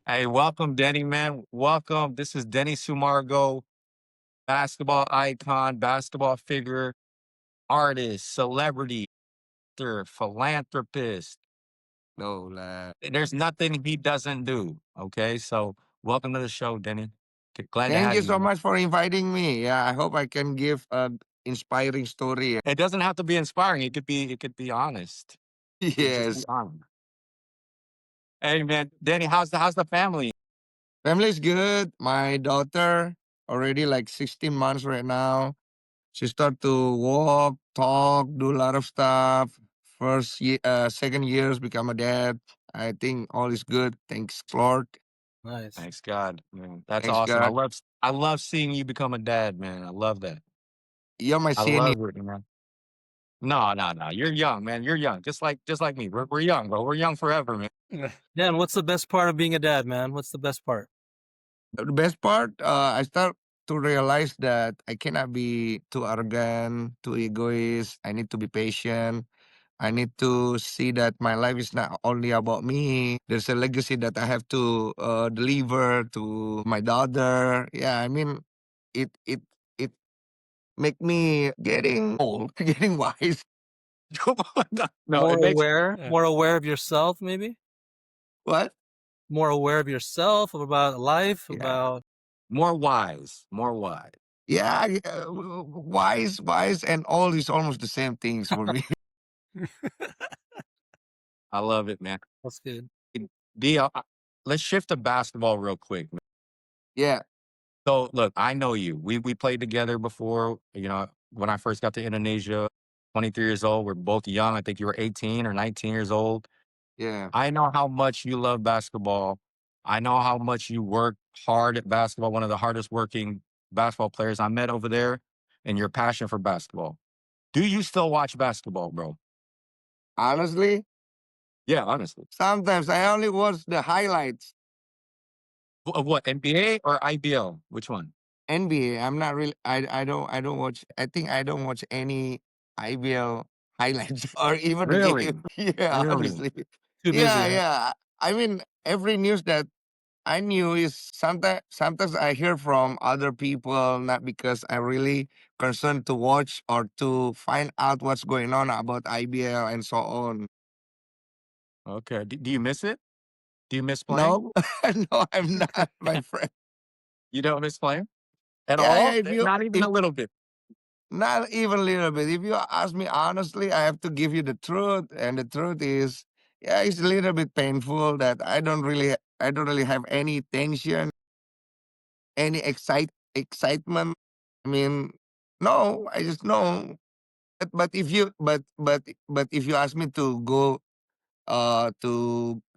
Hey, welcome, Denny, man. Welcome. This is Denny Sumargo, basketball icon, basketball figure, artist, celebrity, philanthropist. No, la. There's nothing he doesn't do. Okay. So, welcome to the show, Denny. Glad to Thank have you you, so man. much for inviting me. Yeah, I hope I can give a inspiring story. It doesn't have to be inspiring. It could be honest. It could just be Yes. honest. Hey, man, Denny, how's the family? Family is good. My daughter already like 16 months right now. She start to walk, talk, do a lot of stuff. First year, second years become a dad. I think all is good. Thanks, Lord. Nice. Thanks God, man. That's Thanks, awesome. I God. love I love seeing you become a dad, man. I love that. You're my I senior. love it, man. No, no, no. You're young, man. You're young. Just like me. We're young, bro. We're young forever, man. Dan, what's the best part of being a dad, man? What's the best part? The best part, I start to realize that I cannot be too arrogant, too egoist. I need to be patient. I need to see that my life is not only about me. There's a legacy that I have to deliver to my daughter. Yeah, I mean, it make me getting old, getting wise. No, it makes More aware of yourself, maybe? What? More aware of yourself, about life, Yeah, about more wise, more wise. yeah, yeah. Wise, wise, and old is almost the same things for me. I love it, man. that's good. D, let's shift to basketball real quick. Yeah, So, look, I know you. We played together before. When I first got to Indonesia, 23 years old. We're both young. I think you were 18 or 19 years old. yeah. I know how much you love basketball. I know how much you work hard at basketball, one of the hardest working basketball players I met over there, and your passion for basketball. Do you still watch basketball, bro? Honestly, Yeah, honestly. sometimes I only watch the highlights. Of what, NBA or IBL? Which one? NBA. I'm not really. I don't watch. I think I don't watch any IBL highlights or even the Really? game. Yeah, Really? honestly. Too busy, Yeah, huh? yeah. I mean, every news that I knew is sometimes I hear from other people, not because I'm really concerned to watch or to find out what's going on about IBL and so on. Okay. Do you miss it? Do you miss playing? No, no, I'm not, my friend. You don't miss playing at Yeah, yeah. all? If you Not even if a little bit. Not even a little bit. If you ask me honestly, I have to give you the truth, and the truth is, yeah, it's a little bit painful that I don't really have any tension, any excitement. I mean, no, I just know. But if you but if you ask me to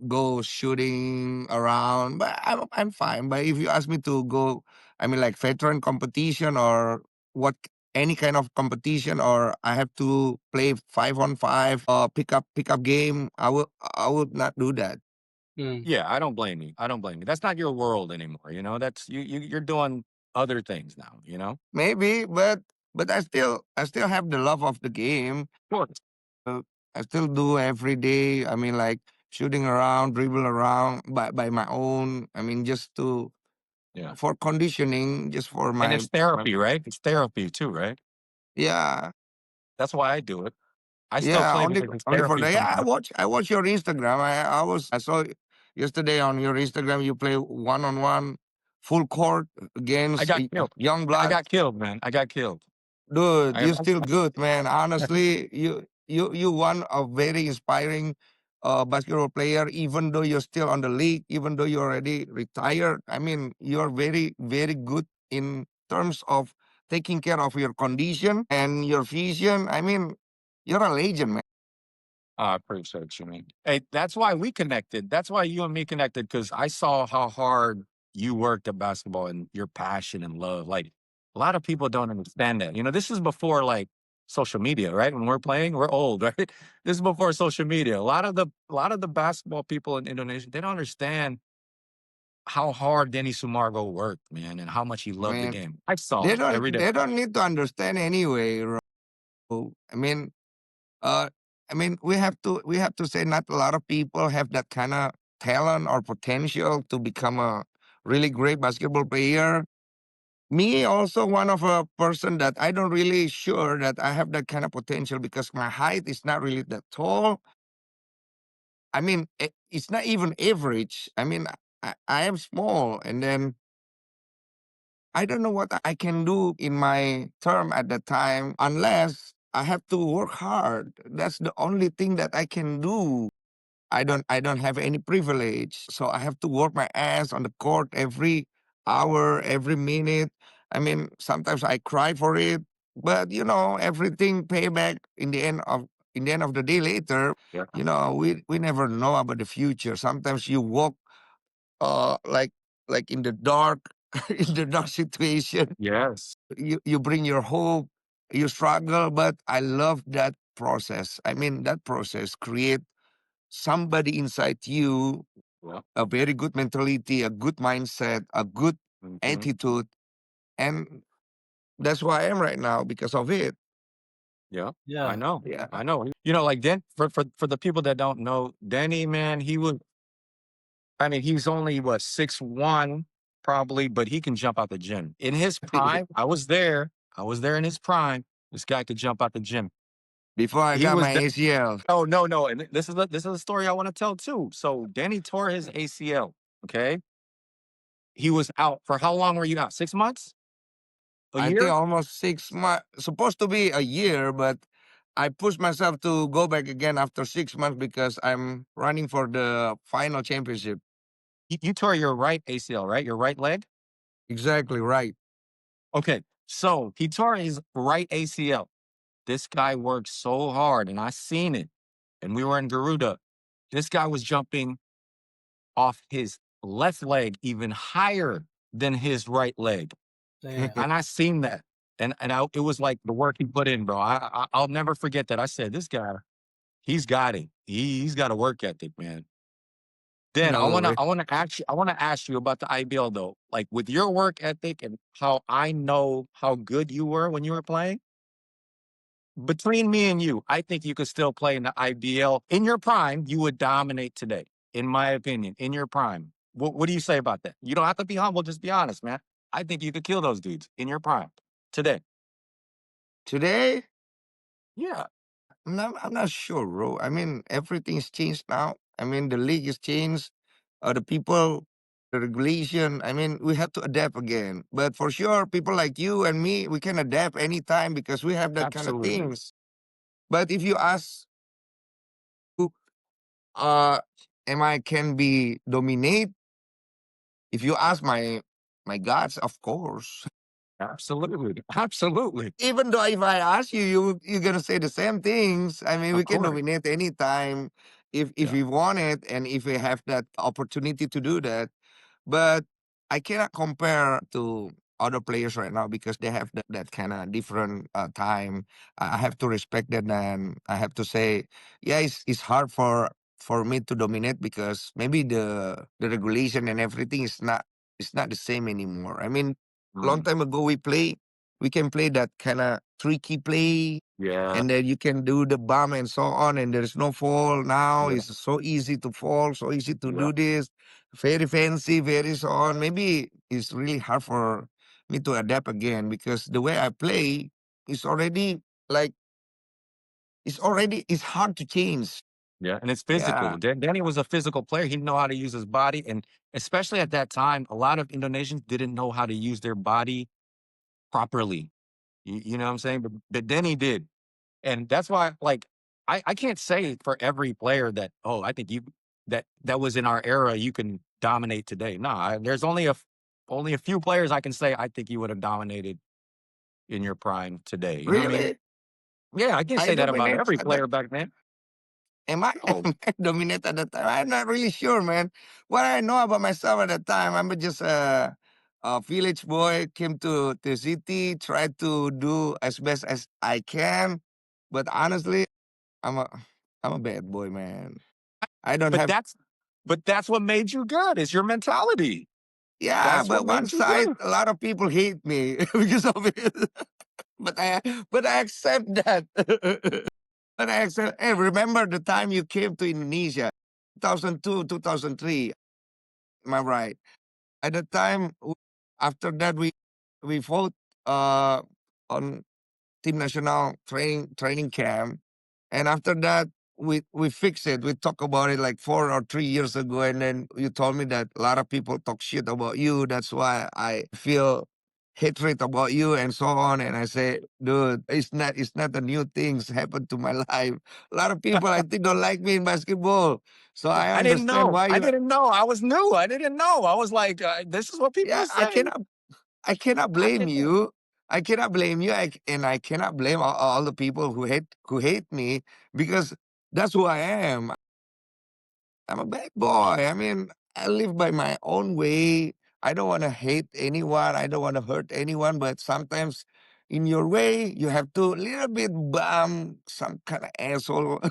go shooting around, but I'm fine. But if you ask me to go, I mean, like veteran competition or what, any kind of competition, or I have to play 5 on 5, pick up game, I would not do that. Mm. Yeah, I don't blame you. I don't blame you. That's not your world anymore. That's you're doing other things now. Maybe, but I still have the love of the game. Sure. Uh, I still do every day. I mean, like shooting around, dribble around by my own. I mean, just to Yeah. for conditioning, just for And my it's therapy, right? It's therapy too, right? yeah. That's why I do it. I still Yeah, play only because it's only for therapy the for yeah. me. I watch your Instagram. I saw yesterday on your Instagram you play 1-on-1 full court I against got killed. young I blood. got killed, man. I got killed. Dude, I, you're still good, man. Honestly, you one a very inspiring basketball player. Even though you're still on the league, even though you're already retired, I mean, you're very very good in terms of taking care of your condition and your vision. I mean, you're a legend, man. I appreciate you, man. Hey, that's why we connected. That's why you and me connected because I saw how hard you worked at basketball and your passion and love. Like a lot of people don't understand that. This is before like social media, right? When we're playing, we're old, right? This is before social media. A lot of the basketball people in Indonesia, they don't understand how hard Denny Sumargo worked, man, and how much he loved the Man, game. I saw they it don't every day. they don't need to understand anyway. I mean, uh, we have to say not a lot of people have that kind of talent or potential to become a really great basketball player. Me also one of a person that I don't really sure that I have that kind of potential because my height is not really that tall. I mean, it's not even average. I mean, I am small, and then I don't know what I can do in my term at that time unless I have to work hard. That's the only thing that I can do. I don't have any privilege. So I have to work my ass on the court every hour, every minute. I mean, sometimes I cry for it, but everything payback in the end of the day later. Yeah. We never know about the future. Sometimes you walk like in the dark in the dark situation. Yes. You bring your hope, you struggle, but I love that process. I mean, that process create somebody inside you, Yeah. a very good mentality, a good mindset, a good Mhm. attitude. And that's where I am right now because of it. Yeah. I Yeah. know. Yeah. I know. Like for the people that don't know, Denny, man, he's only what, 6'1", probably, but he can jump out the gym. In his prime, I was there. I was there in his prime. This guy could jump out the gym. Before I He got was my ACL. Oh, no, no, and this is a story I wanna tell too. So, Danny tore his ACL, okay? He was out for how long were you out? 6 months? A I think year? almost 6 months, supposed to be a year, but I pushed myself to go back again after 6 months because I'm running for the final championship. You tore your right ACL, right? Your right leg? Exactly right. Okay, so he tore his right ACL. This guy worked so hard, and I seen it, and we were in Garuda. This guy was jumping off his left leg even higher than his right leg. Damn. And I seen that. It was like the work he put in, bro. I'll never forget that. I said, this guy, he's got it. He's got a work ethic, man. Then I No wanna way. I wanna ask you about the IBL though. Like with your work ethic and how I know how good you were when you were playing, between me and you, I think you could still play in the IBL. In your prime, you would dominate today, in my opinion, in your prime. What do you say about that? You don't have to be humble, just be honest, man. I think you could kill those dudes in your prime today. Today, Yeah. I'm not sure, bro. I mean, everything's changed now. I mean, the league is changed. The people, the regulation. I mean, we have to adapt again. But for sure, people like you and me, we can adapt anytime because we have that kind of Absolutely. things. But if you ask, who, uh, am I can be dominate? If you ask my gods, of course. Absolutely. Absolutely. Even though if I ask you, you're gonna say the same things. I mean, we Of can course. nominate anytime if Yeah. we want it and if we have that opportunity to do that. But I cannot compare to other players right now because they have that kind of different time. I have to respect that, and I have to say, yeah, it's hard for me to dominate because maybe the regulation and everything is not it's not the same anymore. I mean, long Mm. time ago we can play that kind of tricky play, Yeah. and then you can do the bomb and so on, and there's no fall. Now Yeah. it's so easy to fall, so easy to Yeah. do this, very fancy, very so on. Maybe it's really hard for me to adapt again because the way I play is already like it's hard to change. Yeah. And it's physical. Yeah, Danny was a physical player. He didn't know how to use his body. And especially at that time, a lot of Indonesians didn't know how to use their body properly. You know what I'm saying? But Denny did. And that's why, like, I can't say for every player that, oh, I think that was in our era, you can dominate today. Nah, there's only a few players I can say I think you would have dominated in your prime today. You know what I mean? really. Yeah, I can't I say that about dominate every at that. player back then. Am I, Oh, am I dominate at that time? I'm not really sure, man. What I know about myself at that time, I'm just a village boy, came to the city, tried to do as best as I can. But honestly, I'm a I'm a bad boy, man. I don't but have that's what made you good. Is your mentality. yeah, That's what but one made you side good. a lot of people hate me because of it. but I accept that. But I accept, hey, remember the time you came to Indonesia? 2002, 2003. Am I right? At the time, after that, we fought on Team National training camp, and after that, we fixed it. We talked about it like 4 or 3 years ago, and then you told me that a lot of people talk shit about you. That's why I feel hatred about you and so on. And I say, dude, it's not the new things happen to my life. A lot of people I think don't like me in basketball, so I I didn't understand know. why I you. didn't know. I was new. I didn't know. I was like, this is what people Yeah, I say. cannot I cannot I blame didn't know. you. I cannot blame you, and I cannot blame all the people who hate me, because that's who I am. I'm a bad boy. I mean, I live by my own way. I don't want to hate anyone. I don't want to hurt anyone. But sometimes, in your way, you have to little bit bum some kind of asshole, and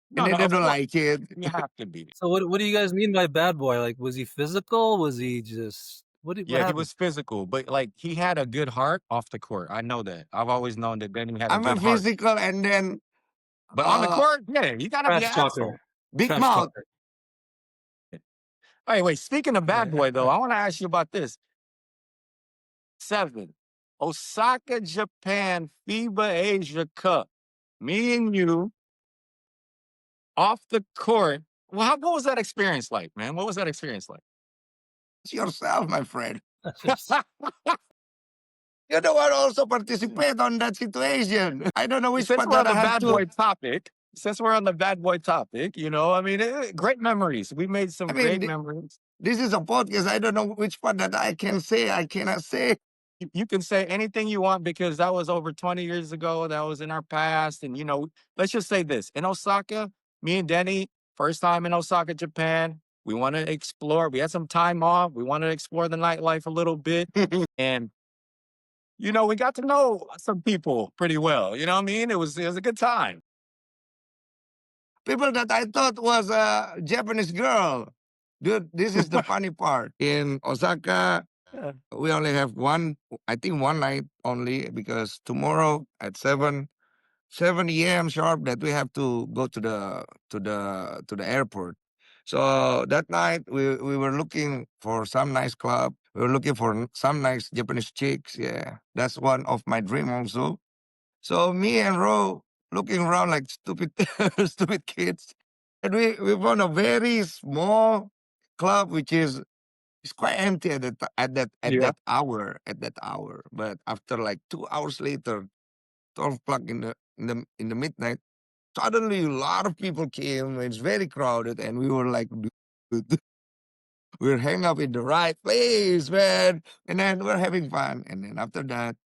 No, then no, they of don't course. like it. You have to be. So what do you guys mean by bad boy? Like, was he physical? Was he just what Yeah, he happened? was physical, but like he had a good heart off the court. I know that. I've always known that Benny had a I'm a good heart. physical, and then But on the uh, court, yeah, you gotta be Trash an talker. asshole. big Trash mouth. talker. Hey, wait, speaking of bad boy though, I want to ask you about this. 7. Osaka, Japan, FIBA Asia Cup. Me and you off the court. Well, what was that experience like, man? What was that experience like? It's yourself, my friend. Just- You don't want to also participate on that situation. I don't know which Since part we're that on I the have bad to. boy topic, I mean, great memories. We made I some mean, great memories. this is a podcast. I don't know which part that I can say, I cannot say. You can say anything you want because that was over 20 years ago. That was in our past. And, let's just say this in Osaka, me and Denny, first time in Osaka, Japan. We want to explore. We had some time off. We wanted to explore the nightlife a little bit. And, we got to know some people pretty well. You know what I mean? It was a good time. People that I thought was a Japanese girl. Dude, this is the funny part. In Osaka, Yeah. we only have I think one night only, because tomorrow at 7 a.m. sharp that we have to go to the airport. So that night we were looking for some nice club. We were looking for some nice Japanese chicks. Yeah, that's one of my dream also. So me and Ro looking around like stupid stupid kids, and we found a very small club which is it's quite empty Yeah. at that hour. But after like 2 hours later, 12 o'clock in the midnight, suddenly a lot of people came. It's very crowded, and we were like, "Dude, we're hanging up in the right place, man." And then we're having fun. And then after that,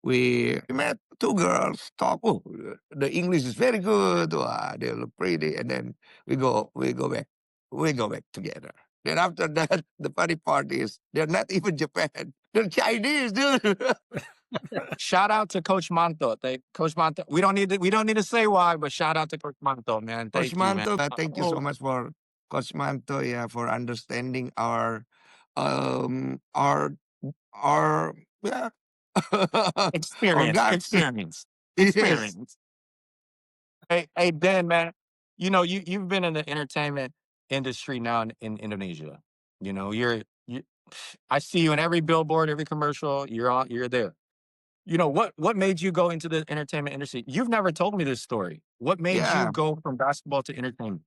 we met two girls. Talk. Oh, the English is very good. Wow, they look pretty. And then we go back. We go back together. Then after that, the funny part is they're not even Japan. They're Chinese, dude. Shout out to Coach Manto. Coach Manto. We don't need to say why, but shout out to Coach Manto, man. Coach Thank you, man. Manto, thank you so much for Coach Manto, yeah, for understanding our our yeah our Experience, guts. experience, Yes, experience. Hey, Dan, man. You've been in the entertainment industry now in Indonesia. You. I see you in every billboard, every commercial. You're there. What made you go into the entertainment industry? You've never told me this story. What made you yeah. go from basketball to entertainment?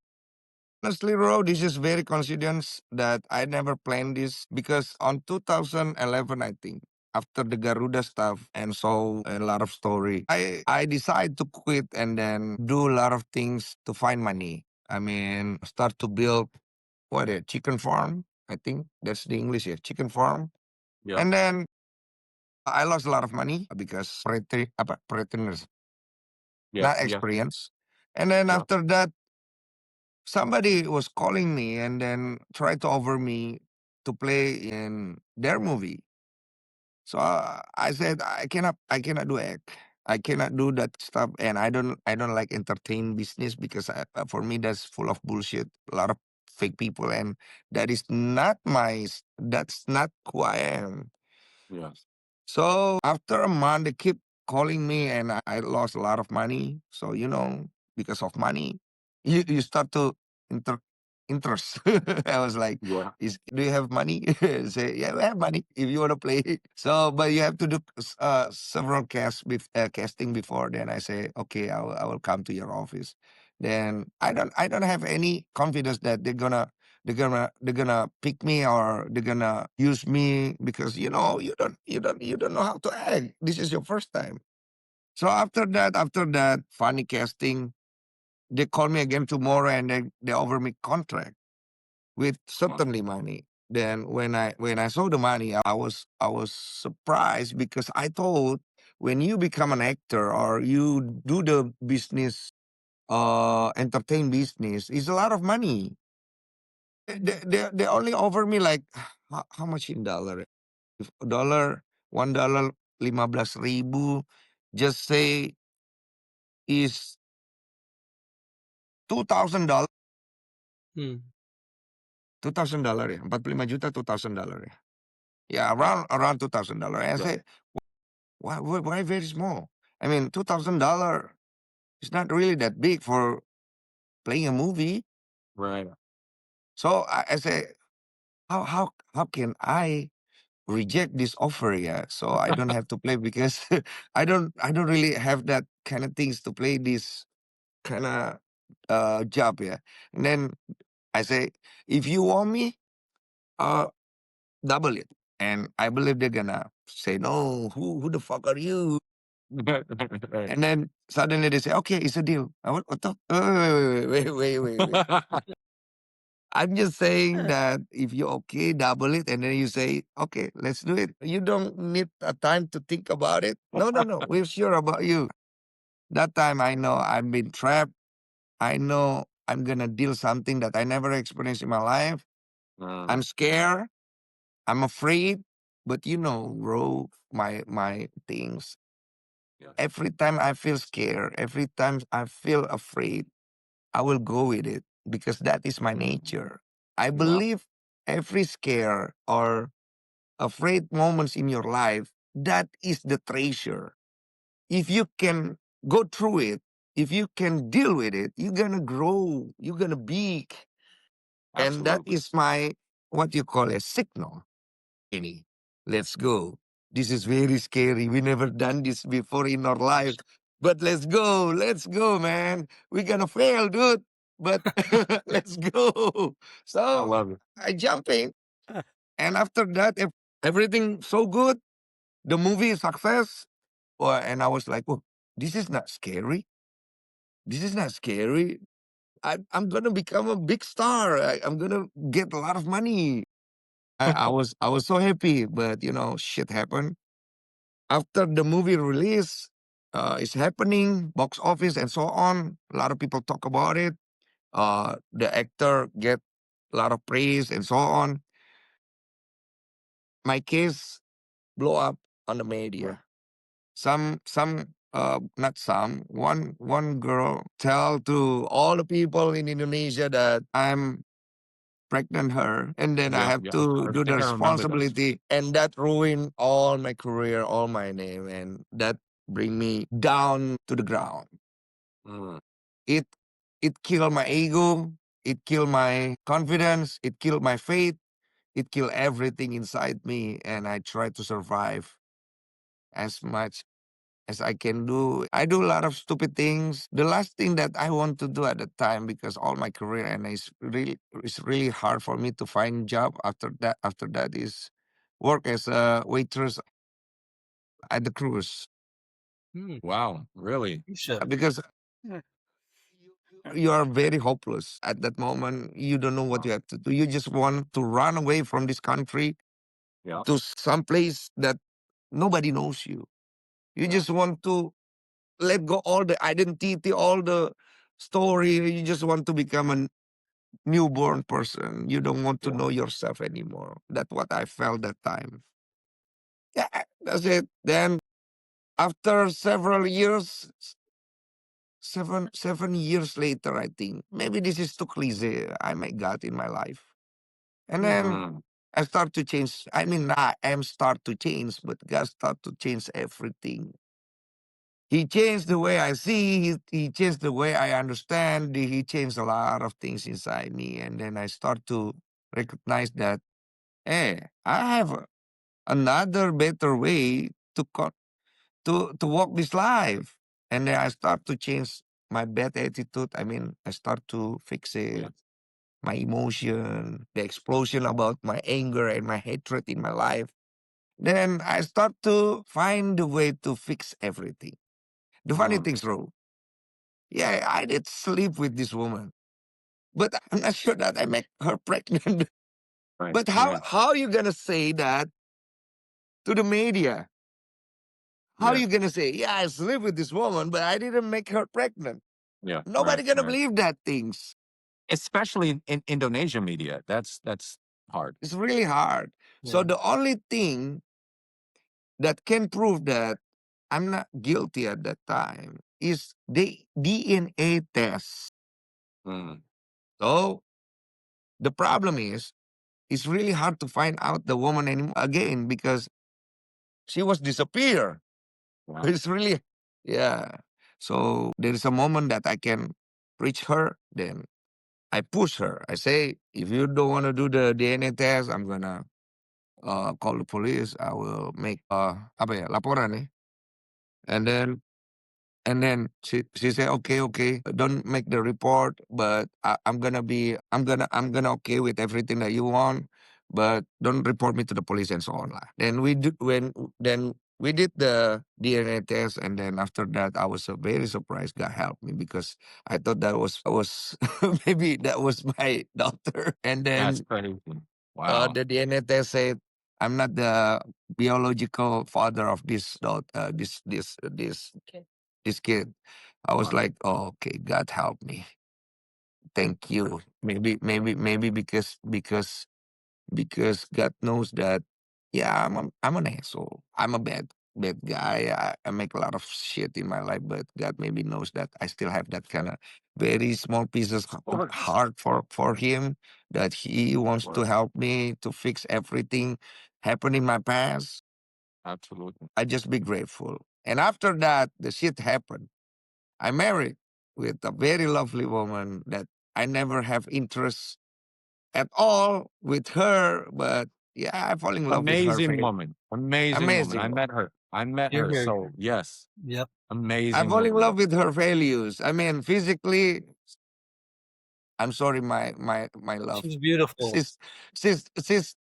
Honestly, bro, this is very coincidence that I never planned this, because on 2011, I think, after the Garuda stuff and saw a lot of story, I decided to quit and then do a lot of things to find money. I mean, start to build what a chicken farm. I think that's the English, yeah, chicken farm. Yeah, And then I lost a lot of money because pretenders, yeah, not yeah, experience. And then yeah, after that, somebody was calling me and then tried to offer me to play in their movie. So I said I cannot do it. I cannot do that stuff, and I don't like entertain business, because for me that's full of bullshit. A lot of fake people, and that's not who I am. yeah. So after a month, they keep calling me, and I lost a lot of money. So because of money, you start to interest. I was like, Yeah. do you have money? Say, yeah, we have money if you want to play. So, but you have to do several casting before. Then I say, okay, I will come to your office. Then I don't have any confidence that they're gonna pick me or they're gonna use me because you don't know how to act. This is your first time. So after that funny casting, they call me again tomorrow and they offer me contract with Wow. certainly money. Then when I saw the money, I was surprised because I thought when you become an actor or you do the business, entertain business, it's a lot of money. They only offer me like how much in dollar? If dollar, $1, 15,000, just say is $2,000. Hmm. $2,000 ya, 45 juta, $2,000 ya. Yeah, around $2,000. And I Right. say, why very small? I mean, $2,000 is not really that big for playing a movie. Right. So I say, how can I reject this offer? Yeah, so I don't have to play because I don't really have that kind of things to play this kind of job. Yeah, and then I say, if you want me, uh, double it. And I believe they're gonna say, no, who the fuck are you? Right. And then suddenly they say, okay, it's a deal. I went, what the? Wait. I'm just saying that if you're okay, double it. And then you say, okay, let's do it. You don't need a time to think about it. No. We're sure about you. That time I know I've been trapped. I know I'm gonna deal something that I never experienced in my life. Mm, I'm scared. I'm afraid. But bro, my things. yeah. Every time I feel scared, every time I feel afraid, I will go with it because that is my Mm, nature. I wow. believe every scare or afraid moments in your life, that is the treasure. If you can go through it, if you can deal with it, you're gonna grow, you're gonna be. And that Absolutely. is my, what you call a signal. Any, let's go. This is very scary. We never done this before in our life. But let's go, man. We're gonna fail, dude. But let's go. I So love it. I jump in. And after that, if everything so good, the movie is success. And I was like, oh, this is not scary. This is not scary. I'm gonna become a big star. I'm gonna get a lot of money. I was so happy, but shit happened. After the movie release, is happening, box office and so on. A lot of people talk about it. The actor get a lot of praise and so on. My case blow up on the Right. media. Not some. One girl tell to all the people in Indonesia that I'm pregnant her, and then I Yeah. have Yeah. to I do the think I remember this. responsibility, and that ruined all my career, all my name, and that bring me down to the ground. Mm, It it killed my ego, it killed my confidence, it killed my faith, it killed everything inside me, and I tried to survive as much as I can do. I do a lot of stupid things. The last thing that I want to do at the time, because all my career and it's really hard for me to find job after that. After that is work as a waitress at the cruise. Hmm. wow. Really? You should. Because you are very hopeless at that moment. You don't know what Wow. you have to do. You just want to run away from this country Yeah. to some place that nobody knows you. You Yeah. just want to let go all the identity, all the story. You just want to become a newborn person. You don't want to Yeah. know yourself anymore. That's what I felt that time. Yeah, that's it. Then after several years, 7 years later, I think maybe this is too cliche. I might got in my life, and Hmm. then Mm, I start to change. I mean, I am start to change, but God start to change everything. He changed the way I see. He changed the way I understand. He changed a lot of things inside me, and then I start to recognize that, hey, I have another better way to walk this life. And then I start to change my bad attitude. I mean, I start to fix Yeah. it, my emotion, the explosion about my anger and my hatred in my life. Then I start to find a way to fix everything. The funny Mm, things, bro. Yeah, I did sleep with this woman, but I'm not sure that I make her pregnant. right. But Yeah. how you gonna say that to the media? How Yeah. you gonna say, yeah, I sleep with this woman, but I didn't make her pregnant? Yeah. Right. Nobody gonna Right. believe that things. Especially in Indonesia media. That's hard. It's really hard. So Yeah. the only thing that can prove that I'm not guilty at that time is the DNA test. Mm, So the problem is, it's really hard to find out the woman again because she was disappear. wow. It's really, yeah. So there is a moment that I can reach her, then I push her. I say, if you don't want to do the DNA test, I'm gonna call the police. I will make apa ya laporan ya. And then she said, okay, okay, don't make the report, but I'm gonna okay with everything that you want, but don't report me to the police and so on lah. Then we did the DNA test, and then after that, I was very surprised. God helped me because I thought that was maybe that was my daughter, and That's then crazy. Wow. the DNA test said I'm not the biological father of this daughter, this kid. I was Wow. like, oh, okay, God help me. Thank you. Maybe because God knows that, yeah, I'm an asshole. I'm a bad guy. I make a lot of shit in my life, but God maybe knows that I still have that kind of very small pieces Of of course. heart for Him, that He Of wants to course. help me to fix everything happened in my past. Absolutely. I just be grateful. And after that, the shit happened. I married with a very lovely woman that I never have interest at all with her, but yeah, I fall in love with her Amazing face. woman. Amazing woman. I Amazing met woman. her. I met Here, her. here. So yes, Yep. I amazing fall in woman, love bro. with her values. I mean, physically, I'm sorry, my love. She's beautiful. She's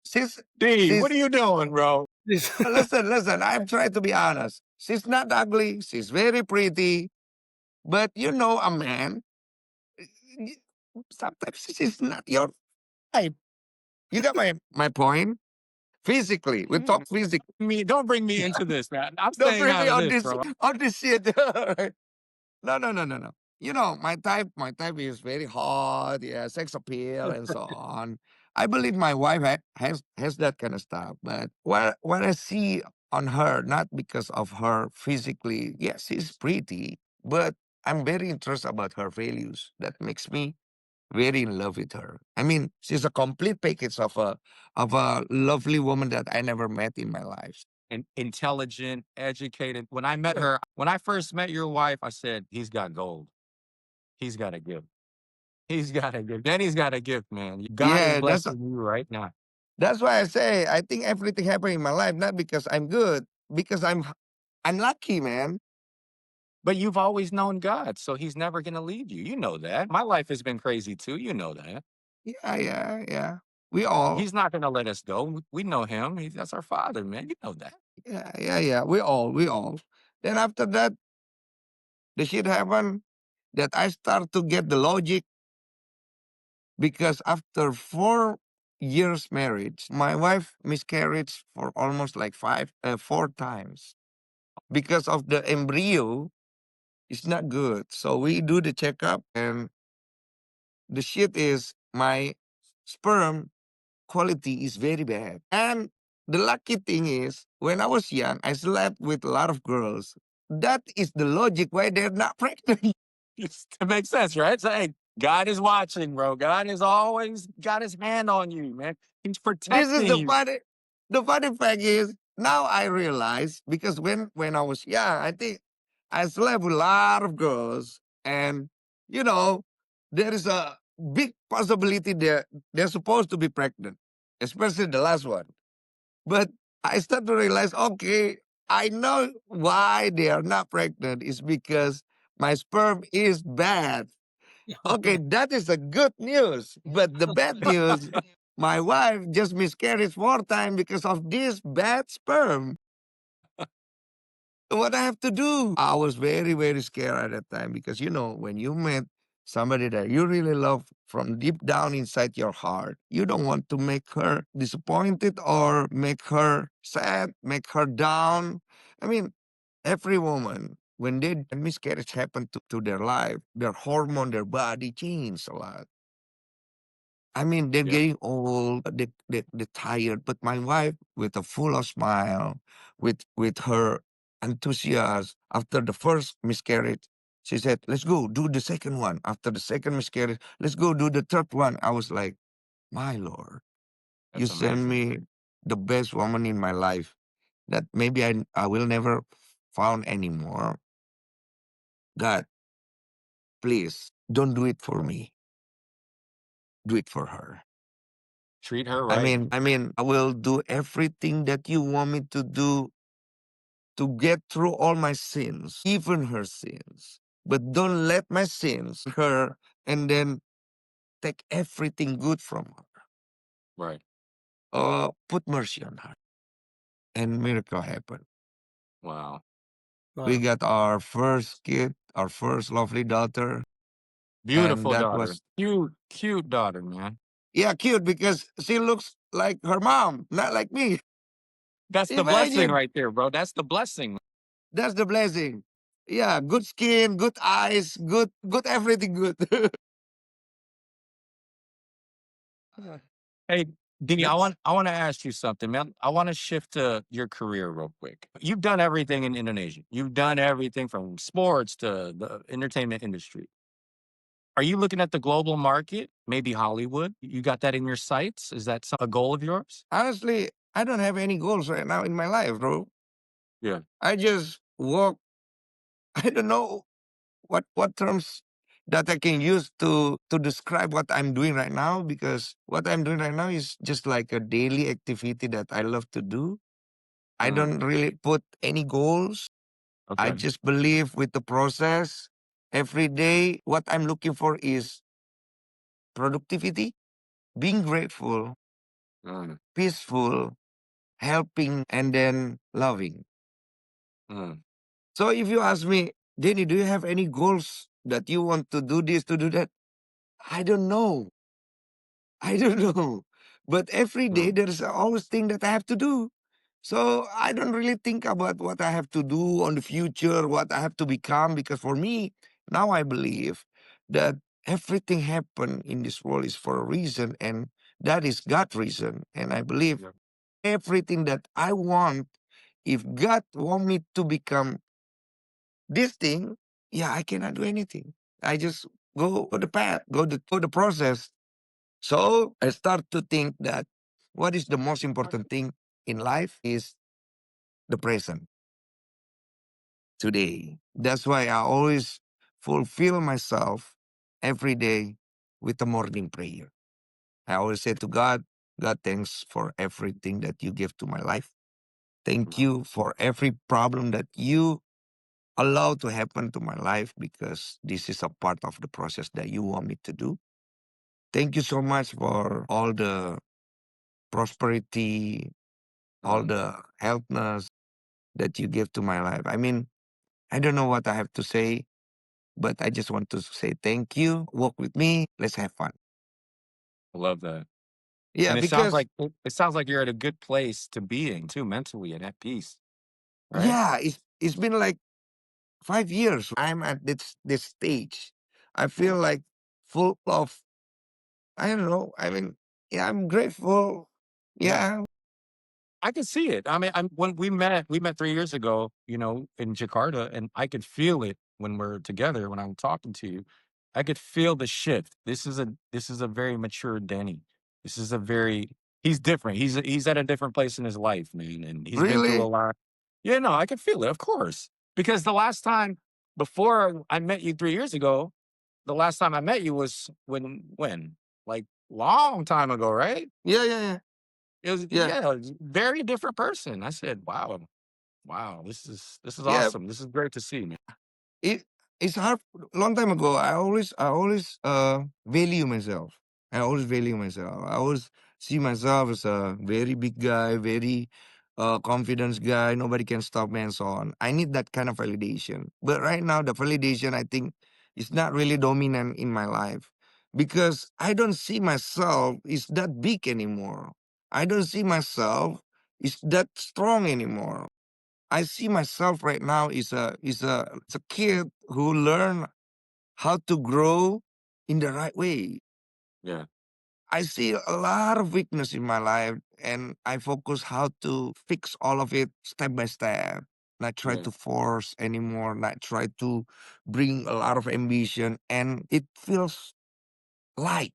she's D, what are she's you doing, bro? listen, I'm trying to be honest. She's not ugly, she's very pretty, but you know a man, y- sometimes she's not your type. You got my point? Physically, we Mm, talk physically. don't bring me into this, man. I'm Don't staying bring out me of on this, this bro. on this shit. No, no, no, no, no. You know, my type is very hot, yeah, sex appeal and so on. I believe my wife has that kind of stuff, but what I see on her, not because of her physically, yes, she's pretty, but I'm very interested about her values. That makes me very in love with her. I mean, she's a complete package of a lovely woman that I never met in my life. And intelligent, educated. When I met Yeah, her, when I first met your wife, I said, he's got gold. He's got a gift. He's got a gift. Danny's got a gift, man. God is yeah, blessing you right now. that's why I say I think everything happened in my life not because I'm good, because I'm lucky, man. But you've always known God, so he's never going to leave you. You know that. My life has been crazy too. You know that. Yeah, yeah, yeah. We all, He's not going to let us go. We know him. That's our father, man. You know that. yeah, yeah, yeah. We all. Then after that, the shit happened that I start to get the logic because after 4 years marriage, my wife miscarried for almost like 4 times because of the embryo. It's not good. So we do the checkup, and the shit is my sperm quality is very bad. And the lucky thing is, when I was young, I slept with a lot of girls. That is the logic why they're not pregnant. It makes sense, right? So, hey, God is watching, bro. God has always got his hand on you, man. He's This is protecting the you. funny. The funny fact is, now I realize because when I was young, I think I slept with a lot of girls, and you know, there is a big possibility they're supposed to be pregnant, especially the last one. But I start to realize, okay, I know why they are not pregnant is because my sperm is bad. Okay, that is a good news. But the bad news, my wife just miscarries 4 times because of this bad sperm. What I have to do? I was very, very scared at that time because, when you met somebody that you really love from deep down inside your heart, you don't want to make her disappointed or make her sad, make her down. I mean, every woman, when they miscarriage happen to their life, their hormone, their body change a lot. I mean, they're Yeah, getting old, they're tired. But my wife, with a full of smile, with her enthusiasm, after the first miscarriage, she said, "Let's go do the second one." After the second miscarriage, "Let's go do the third one." I was like, "My Lord, you that's send amazing. me the best woman in my life that maybe I will never found anymore. God, please don't do it for me. Do it for her." Treat her I right. mean, I mean, I will do everything that you want me to do to get through all my sins, even her sins. But don't let my sins her and then take everything good from her. Right. Put mercy on her. And miracle happened. Wow. We Wow. got our first kid, our first lovely daughter. And Beautiful that daughter. was, Cute, cute daughter, man. yeah, cute because she looks like her mom, not like me. That's the blessing Imagine. right there, bro. That's the blessing. That's the blessing. Yeah, good skin, good eyes, good everything good. Hey, Dini, I That's want I want to ask you something, man. I want to shift to your career real quick. You've done everything in Indonesia. You've done everything from sports to the entertainment industry. Are you looking at the global market? Maybe Hollywood? You got that in your sights? Is that a goal of yours? honestly, I don't have any goals right now in my life, bro. Yeah. I just walk. I don't know what terms that I can use to describe what I'm doing right now because what I'm doing right now is just like a daily activity that I love to do. I Mm, don't really put any goals. I okay. just believe with the process. Every day, what I'm looking for is productivity, being grateful, Mm, peaceful, helping, and then loving. mm, So if you ask me, Jenny, do you have any goals that you want to do this, to do that? I don't know. I don't know. But every day mm, there's always thing that I have to do. So I don't really think about what I have to do on the future, what I have to become, because for me, now I believe that everything happen in this world is for a reason, and that is God's reason. And I believe yeah, everything that I want, if God want me to become this thing, yeah, I cannot do anything. I just go the path, go the process. So I start to think that what is the most important thing in life is the present today. That's why I always fulfill myself every day with a morning prayer. I always say to God, God, thanks for everything that you give to my life. Thank wow, you for every problem that you allow to happen to my life because this is a part of the process that you want me to do. Thank you so much for all the prosperity, all mm. the healthness that you give to my life. I mean, I don't know what I have to say, but I just want to say thank you. Walk with me. Let's have fun. I love that. Yeah, And because it sounds like you're at a good place to be in too, mentally and at peace, right? yeah, it's been like 5 years. I'm at this stage. I feel Mm. like full of I don't know. I mean, yeah, I'm grateful. Yeah. Yeah, I can see it. I mean, when we met 3 years ago, in Jakarta, and I could feel it when we're together. When I'm talking to you, I could feel the shift. This is a very mature Denny. This is a very he's different. He's at a different place in his life, man, and he's been through a really. lot. Yeah, no, I can feel it. Of course. Because the last time before I met you 3 years ago, the last time I met you was when? Like long time ago, right? Yeah, yeah, yeah, It was yeah, yeah, it was a very different person. I said, "Wow, wow, this is yeah. awesome. This is great to see, man." It it's hard. Long time ago, I always value myself. I always value myself. I always see myself as a very big guy, very confidence guy. Nobody can stop me and so on. I need that kind of validation. But right now, the validation I think is not really dominant in my life because I don't see myself is that big anymore. I don't see myself is that strong anymore. I see myself right now is a kid who learn how to grow in the right way. Yeah, I see a lot of weakness in my life and I focus how to fix all of it step by step. Not try yeah. to force anymore, not try to bring a lot of ambition and it feels light,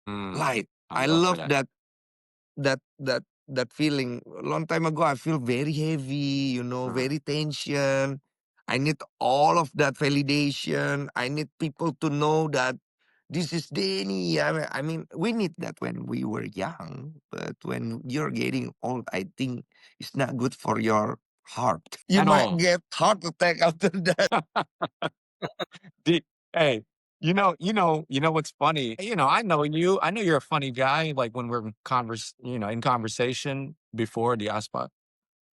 Mm, light. I I love love that. that feeling. A long time ago, I feel very heavy, Uh, very tension. I need all of that validation. I need people to know that this is Danny. I mean, we need that when we were young, but when you're getting old, I think it's not good for your heart. You at might all. get heart attack after that. The hey, you know what's funny? I know you. I know you're a funny guy. Like when we're in conversation before the aspa.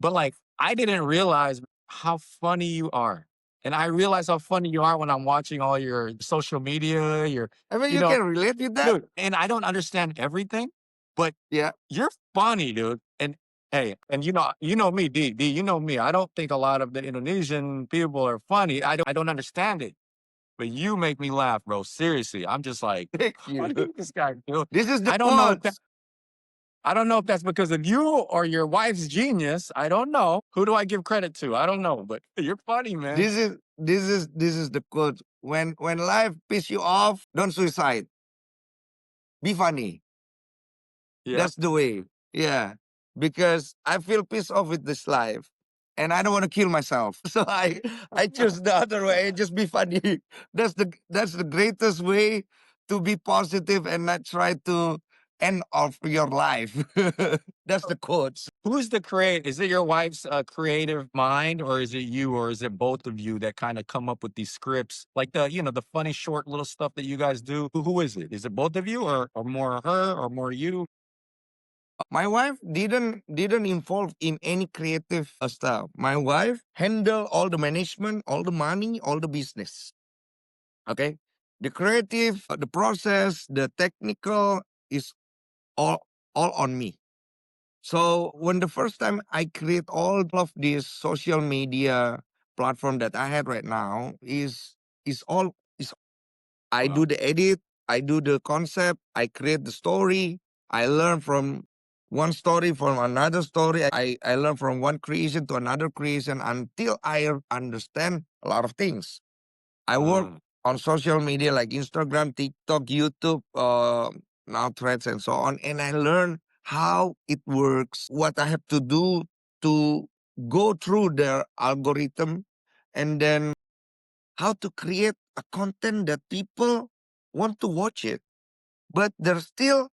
But like, I didn't realize how funny you are, and I realize how funny you are when I'm watching all your social media. I mean, You you know, can relate with that. dude. And I don't understand everything, but Yeah. you're funny, dude. And hey, and you know me, D. You know me. I don't think a lot of the Indonesian people are funny. I don't understand it. But you make me laugh, bro. Seriously. I'm just like, Thank what you. is this guy doing? This is the I don't know if that quotes. I don't know if that's because of you or your wife's genius. I don't know. Who do I give credit to? I don't know, but you're funny, man. This is the quote. When life piss you off, don't suicide. Be funny. Yeah. That's the way. Yeah. Because I feel pissed off with this life and I don't want to kill myself. So I choose the other way. Just be funny. That's the greatest way to be positive and not try to end off your life. That's the quotes. Who's the create? Is it your wife's creative mind, or is it you, or is it both of you that kind of come up with these scripts, like the funny short little stuff that you guys do? Who is it? Is it both of you, or more her, or more you? My wife didn't involve in any creative stuff. My wife handle all the management, all the money, all the business. Okay, the creative, the process, the technical is all on me. So when the first time I create all of this social media platform that I have right now is all is I do Wow. the edit, I do the concept, I create the story, I learn from one story from another story. I learn from one creation to another creation until I understand a lot of things. I work Mm, on social media like Instagram, TikTok, YouTube, now threads and so on. And I learn how it works, what I have to do to go through their algorithm, and then how to create a content that people want to watch it. But there's still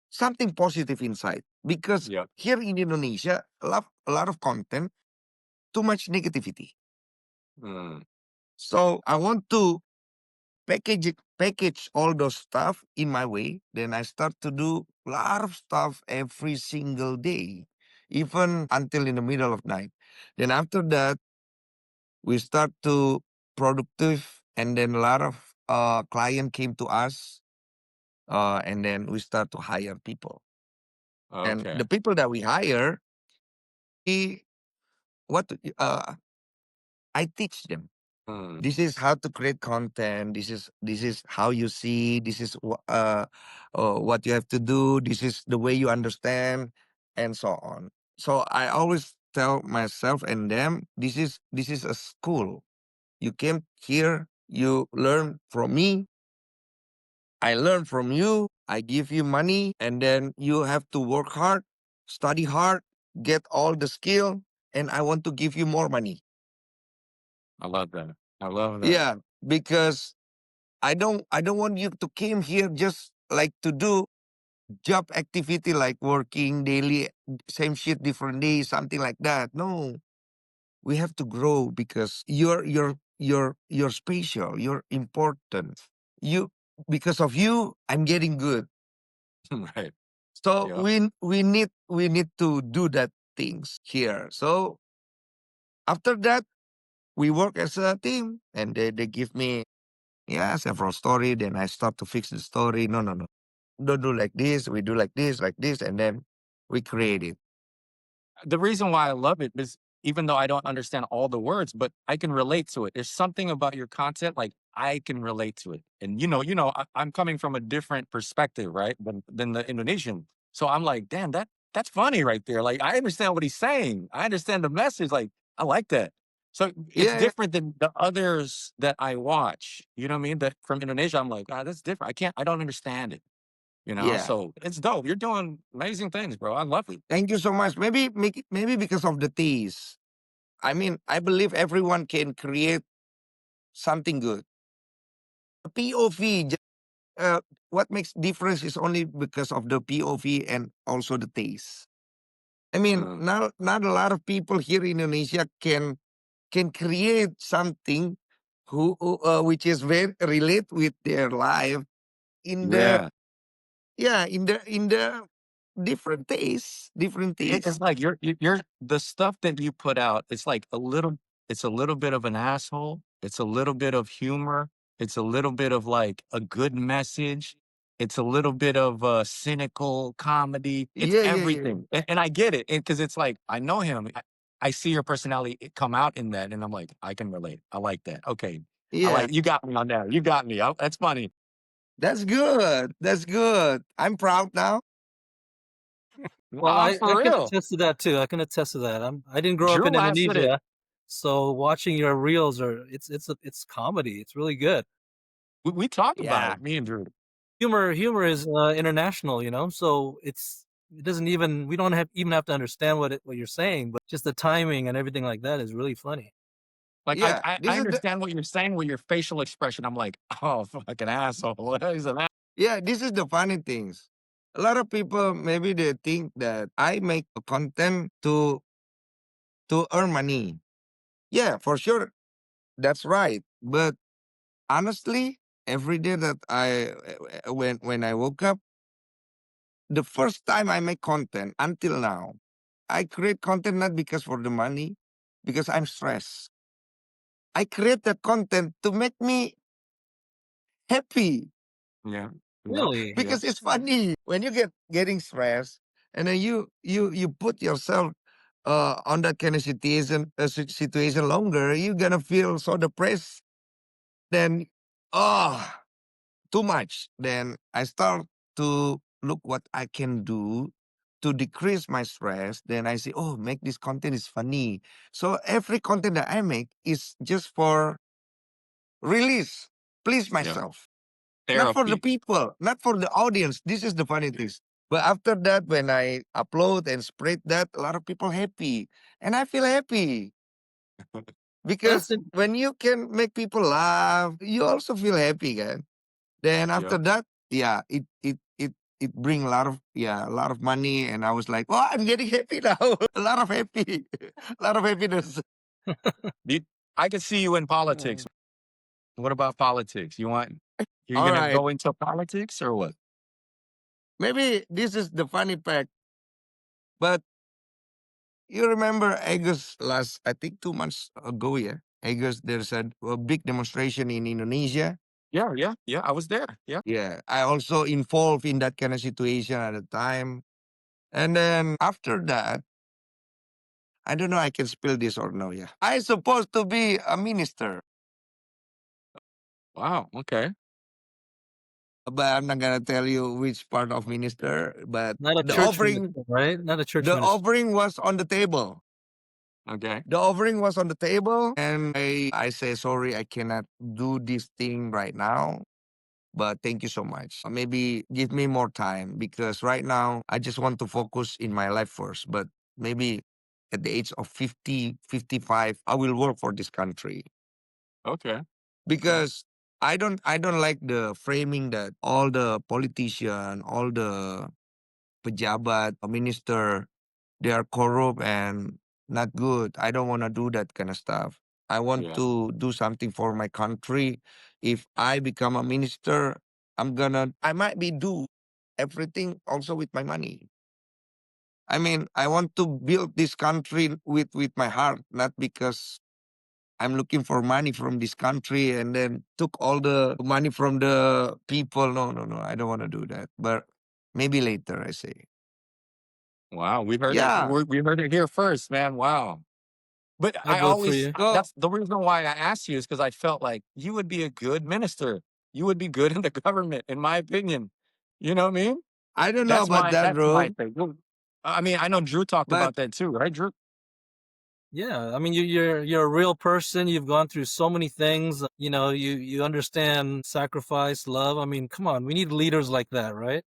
something positive inside because yeah. here in Indonesia, a lot of content, too much negativity. Mm, So I want to package all those stuff in my way. Then I start to do a lot of stuff every single day, even until in the middle of night. Then after that, we start to productive, and then a lot of client came to us, and then we start to hire people. And the okay. people that we hire, we what I teach them. Mm, This is how to create content. This is how you see. This is what you have to do. This is the way you understand, and so on. So I always tell myself and them, this is a school. You came here, you learn from me. I learn from you. I give you money, and then you have to work hard, study hard, get all the skill, and I want to give you more money. I love that. I love that. Yeah, because I don't want you to came here just like to do job activity like working daily, same shit, different days, something like that. No, we have to grow because you're special. You're important. You because of you, I'm getting good. Right. So Yeah. we need to do that things here. So after that, we work as a team, and they give me yeah several story. Then I start to fix the story. No, no, no, don't do like this. We do like this, and then we create it. The reason why I love it is even though I don't understand all the words, but I can relate to it. There's something about your content, like I can relate to it. And I'm coming from a different perspective, right? Than the Indonesian. So I'm like, damn, that's funny right there. Like I understand what he's saying. I understand the message. Like, I like that. So it's Yeah, yeah, different than the others that I watch. You know what I mean? That from Indonesia, I'm like, that's different. I don't understand it. yeah. So it's dope. You're doing amazing things, bro. I love it. Thank you so much. Maybe because of the taste. I mean, I believe everyone can create something good. POV. What makes difference is only because of the POV and also the taste. I mean, Uh, not a lot of people here in Indonesia can create something which is very relate with their life in the yeah. yeah in the different It's tastes. like you're the stuff that you put out, it's a little bit of an asshole, it's a little bit of humor, it's a little bit of, like, a good message, it's a little bit of, cynical comedy, it's Yeah, yeah, yeah, everything, and I get it, because it's like, I know him, I see your personality come out in that, and I'm like, "I can relate, I like that, okay, I yeah. like you got me on that, you got me, that's funny." That's good. That's good. I'm proud now. Well, Nah, I for can real. attest to that too. I can attest to that. I didn't grow up Drew in laughs at it. Indonesia, so watching your reels are it's comedy. It's really good. We talk about Yeah, it, me and Drew. Humor is international, so it doesn't even we don't have to understand what you're saying, but just the timing and everything like that is really funny. Like, I yeah. I This I is the understand what you're saying with your facial expression. I'm like, "Oh, fucking asshole." He's an a yeah. This is the funny things. A lot of people maybe they think that I make a content to earn money. Yeah, for sure. That's right. But honestly, every day that when I woke up, the first time I make content until now, I create content not because for the money, because I'm stressed. I create the content to make me happy Yeah. Yep. Really? Yep. because it's funny when you getting stressed and then you put yourself on that kind of situation longer, you're gonna feel so depressed. Then oh too much. Then I start to look what I can do to decrease my stress. Then I say, oh, make this content is funny. So every content that I make is just for release, please Yeah. myself. Not for the Therapy. people, not for the audience. This is the funny thing. But after that, when I upload and spread that, a lot of people happy. And I feel happy Well, that's because when you can make people laugh, you also feel happy, kan? Then after Yep. that, yeah, it bring a lot of money, and I was like, oh, I'm getting happy now. A lot of happy, a lot of happiness. You I could see you in politics. uh, What about politics? You're All gonna right, go into politics or what? maybe this is the funny fact, but you remember August last, I think 2 months ago, yeah, August, there's a big demonstration in Indonesia. Yeah, yeah, yeah, I was there. Yeah. Yeah, I also involved in that kind of situation at the time. And then after that, I don't know I can spill this or no, yeah. I supposed to be a minister, Wow, okay. but I'm not gonna tell you which part of minister, but not a church minister, right? Not a church the minister. offering was on the table. Okay. The offering was on the table, and I say sorry, I cannot do this thing right now. But thank you so much. Maybe give me more time because right now I just want to focus in my life first. But maybe at the age of 50, 55, I will work for this country. Okay. Okay. because I don't like the framing that all the politician, all the pejabat, minister, they are corrupt and not good. I don't want to do that kind of stuff. I want Yeah. to do something for my country. If I become a minister, I might be do everything also with my money. I mean, I want to build this country with my heart, not because I'm looking for money from this country and then took all the money from the people. No, no, no. I don't want to do that. But maybe later, I say. Wow. Yeah. We heard it here first, man. Wow. But I vote for you. So that's the reason why I asked you is because I felt like you would be a good minister. You would be good in the government, in my opinion. You know what I mean? I don't know about that, That's my bro. thing. Well, I mean, I know Drew talked But about that too, right, Drew? Yeah, I mean, you're a real person. You've gone through so many things. You know, you understand sacrifice, love. I mean, come on, we need leaders like that, right?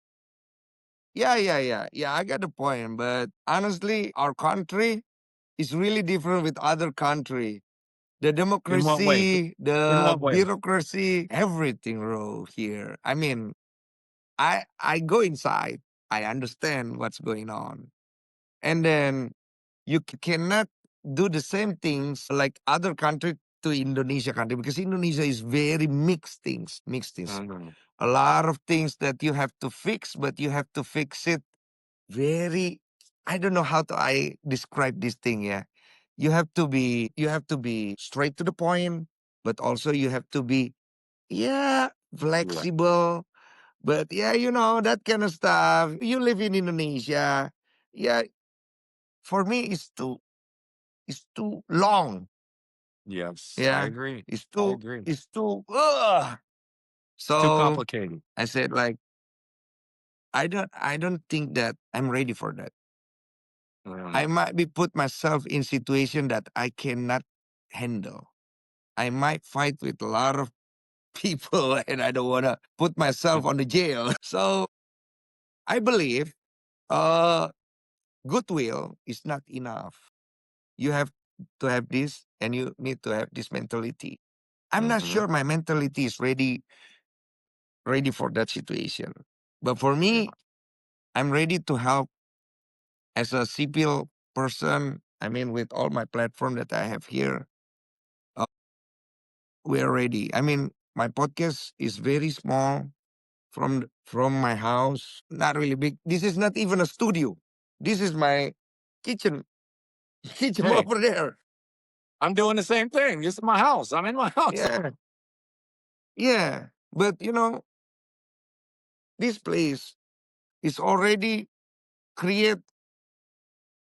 yeah. I got the point. But honestly, our country is really different with other country. The In what way? democracy, In the what way? bureaucracy, everything, bro. Here, I mean, I go inside. I understand what's going on, and then you cannot do the same things like other country to Indonesia country because Indonesia is very mixed things. Mhm. A lot of things that you have to fix, but you have to fix it very. I don't know how to I describe this thing. Yeah, you have to be straight to the point, but also you have to be yeah Yeah. flexible. But yeah, you know that kind of stuff. You live in Indonesia. Yeah, for me it's too long. Yes, I Yeah, agree. it's I too agree. it's too. Ugh. It's too So complicated. I said like I don't think that I'm ready for that. I Mm. might be put myself in situation that I cannot handle. I might fight with a lot of people and I don't want to put myself on the jail. So I believe uh goodwill is not enough. You have to have this and you need to have this mentality. I'm not Mhm. sure my mentality is ready for that situation. But for Yeah. me, I'm ready to help as a civil person. I mean, with all my platform that I have here, uh, we're ready. I mean, my podcast is very small from my house, not really big. This is not even a studio. This is my kitchen, kitchen Hey, over there. I'm doing the same thing. This is my house. I'm in my house. Yeah, yeah. But you know, this place is already create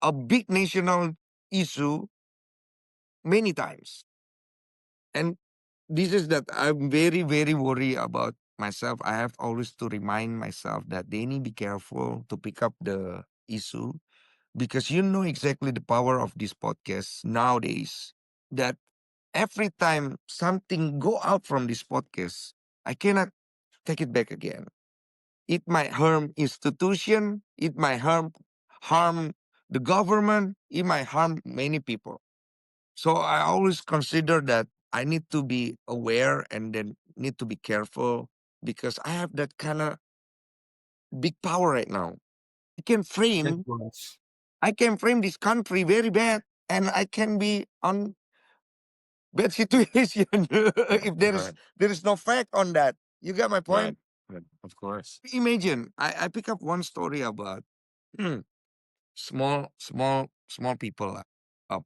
a big national issue many times. And this is that I'm very, very worried about myself. I have always to remind myself that they need to be careful to pick up the issue because you know exactly the power of this podcast nowadays that every time something go out from this podcast, I cannot take it back again. It might harm institution, it might harm the government, it might harm many people. So I always consider that I need to be aware and then need to be careful because I have that kind of big power right now. I can frame Influence. I can frame this country very bad and I can be on bad situation Yeah, if right, there is no fact on that. You got my right, point? right. Of course. Imagine I pick up one story about small people,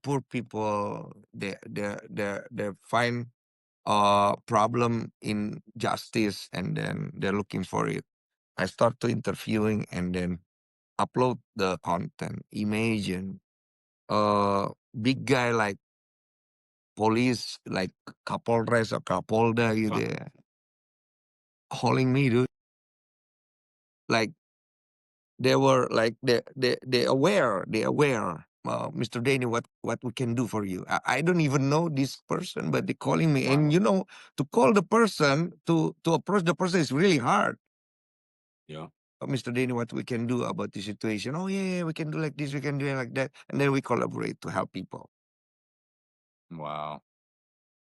poor people. They find problem in justice and then they're looking for it. I start to interviewing and then upload the content. Imagine a big guy like police, like Kapolres or Kapolda Huh. gitu ya, calling me, dude. Like they were like they aware. Mr. Danny, what we can do for you? I don't even know this person, but they're calling me, and Wow. you know, to call the person to approach the person is really hard. Yeah. Mr. Danny, what we can do about the situation? Oh yeah, we can do like this, we can do it like that, and then we collaborate to help people. Wow.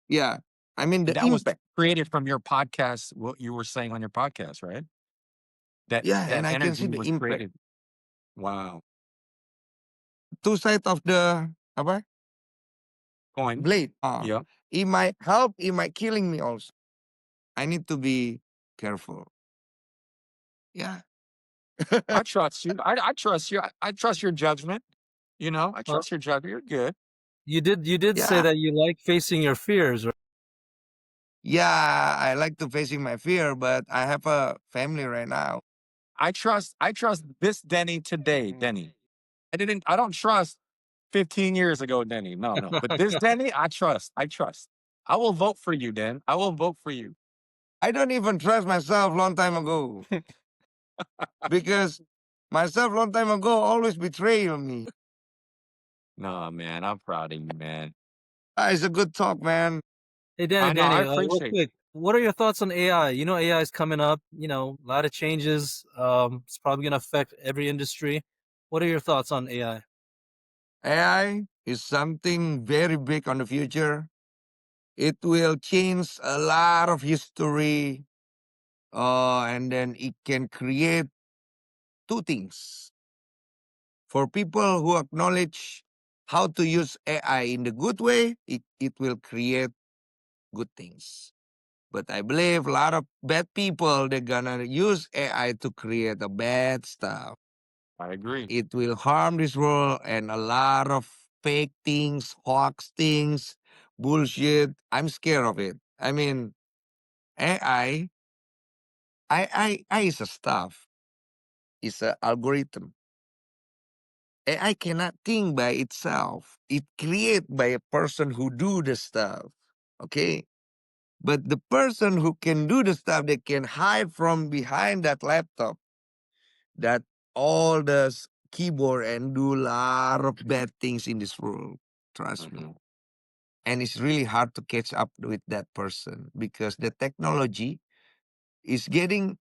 Yeah. I mean, And the that was impact. created from your podcast, what you were saying on your podcast, right? That Yeah, and that I can see energy the was impact. created. Wow. Two sides of the apa, Coin. blade. Yeah. It might help, it might killing me also. I need to be careful. Yeah. I trust you. I trust you. I trust your judgment. I Well, trust your judgment. You're good. you did say Yeah. that you like facing your fears, right? Yeah, I like to facing my fear, but I have a family right now. I trust this Denny today, Denny. I don't trust 15 years ago, Denny. No, no. But this Denny, I trust. I trust. I will vote for you, Den. I will vote for you. I don't even trust myself long time ago because myself long time ago always betray me. No, man. I'm proud of you, man. It's a good talk, man. Hey, I know. I Danny, real appreciate quick, what are your thoughts on AI? You know, AI is coming up. A lot of changes. It's probably going to affect every industry. What are your thoughts on AI? AI is something very big on the future. It will change a lot of history, and then it can create two things. For people who acknowledge how to use AI in the good way, it will create good things. But I believe a lot of bad people, they're gonna use AI to create the bad stuff. I agree. It will harm this world and a lot of fake things, hoax things, bullshit. I'm scared of it. I mean, AI, I is a stuff. It's an algorithm. AI cannot think by itself. It created by a person who do the stuff. Okay. But the person who can do the stuff, they can hide from behind that laptop, that all the keyboard and do a lot of bad things in this world. Trust me. Mhm. And it's really hard to catch up with that person because the technology is getting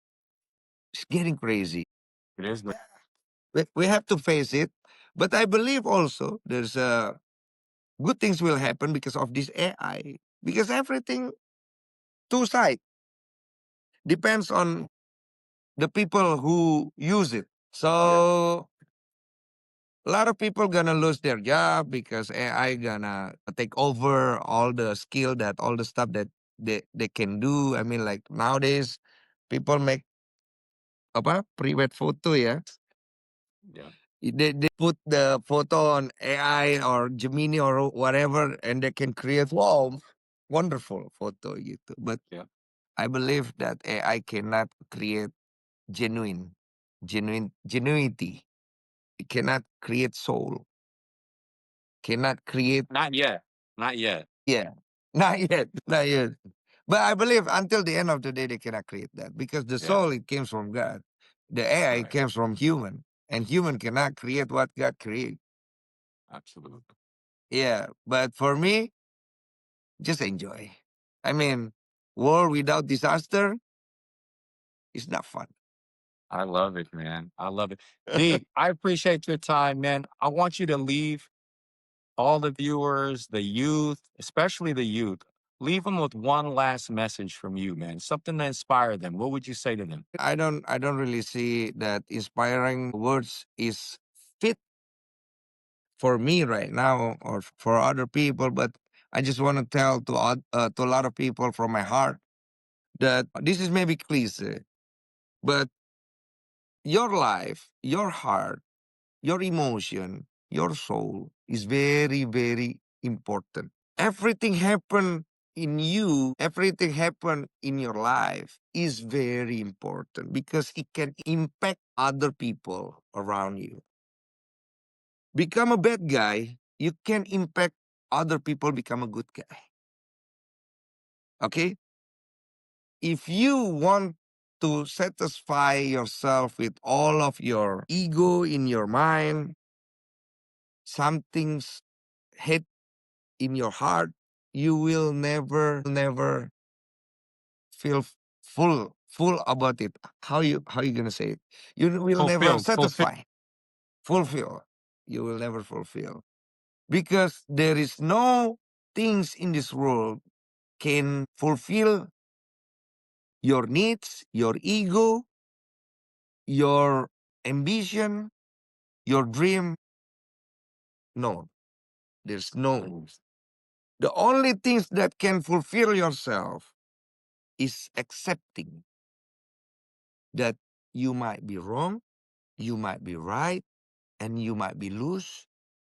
crazy. It is. We have to face it. But I believe also there's good things will happen because of this AI. Because everything two side depends on the people who use it. Yeah. So a lot of people gonna lose their job because AI gonna take over all the skill that all the stuff that they can do. I mean, like nowadays, people make apa private photo ya. Yeah. They put the photo on AI or Gemini or whatever, and they can create wonderful photo gitu. But Yeah. I believe that AI cannot create genuinity. It cannot create soul. Cannot create. Not yet. Not yet. Yeah, not yet, not yet. But I believe until the end of the day, they cannot create that because the Yeah. soul it comes from God. The That's AI right. comes from human, and human cannot create what God create. Absolutely. Yeah, but for me, just enjoy. I mean, war without disaster is not fun. I love it, man. I love it. D, I appreciate your time, man. I want you to leave all the viewers, the youth, especially the youth, leave them with one last message from you, man. Something to inspire them. What would you say to them? I don't really see that inspiring words is fit for me right now or for other people, but I just want to tell to a lot of people from my heart that this is maybe cliche, but your life, your heart, your emotion, your soul is very, very important. Everything happen in you, everything happen in your life is very important because it can impact other people around you. Become a bad guy, you can impact other people become a good guy. Okay? If you want to satisfy yourself with all of your ego in your mind, something's hate in your heart, you will never feel full about it. How you gonna say it? You will never Fulfill. satisfy, fulfill. You will never fulfill because there is no things in this world can fulfill your needs, your ego, your ambition, your dream? No, there's no. The only things that can fulfill yourself is accepting that you might be wrong, you might be right, and you might be lose,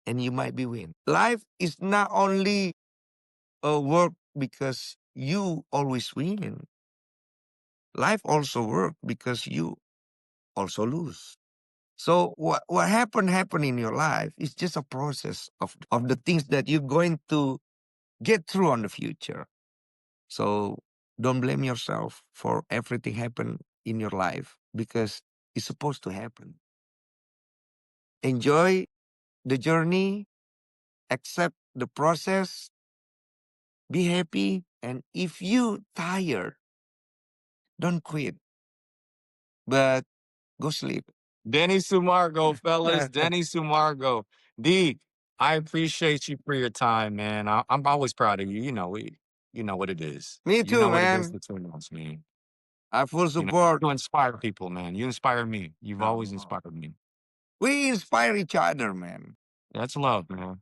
and you might be win. Life is not only a work because you always win. Life also work because you also lose. So what happen in your life is just a process of the things that you're going to get through on the future. So don't blame yourself for everything happen in your life because it's supposed to happen. Enjoy the journey, accept the process, be happy, and if you tired, don't quit, but go sleep. Denny Sumargo, fellas. Denny Sumargo. D, I appreciate you for your time, man. I'm always proud of you. You know what it is. Me You too, know what it is man. between us, man. I full support. You inspire people, man. You inspire me. You've always Oh. inspired me. We inspire each other, man. That's love, man.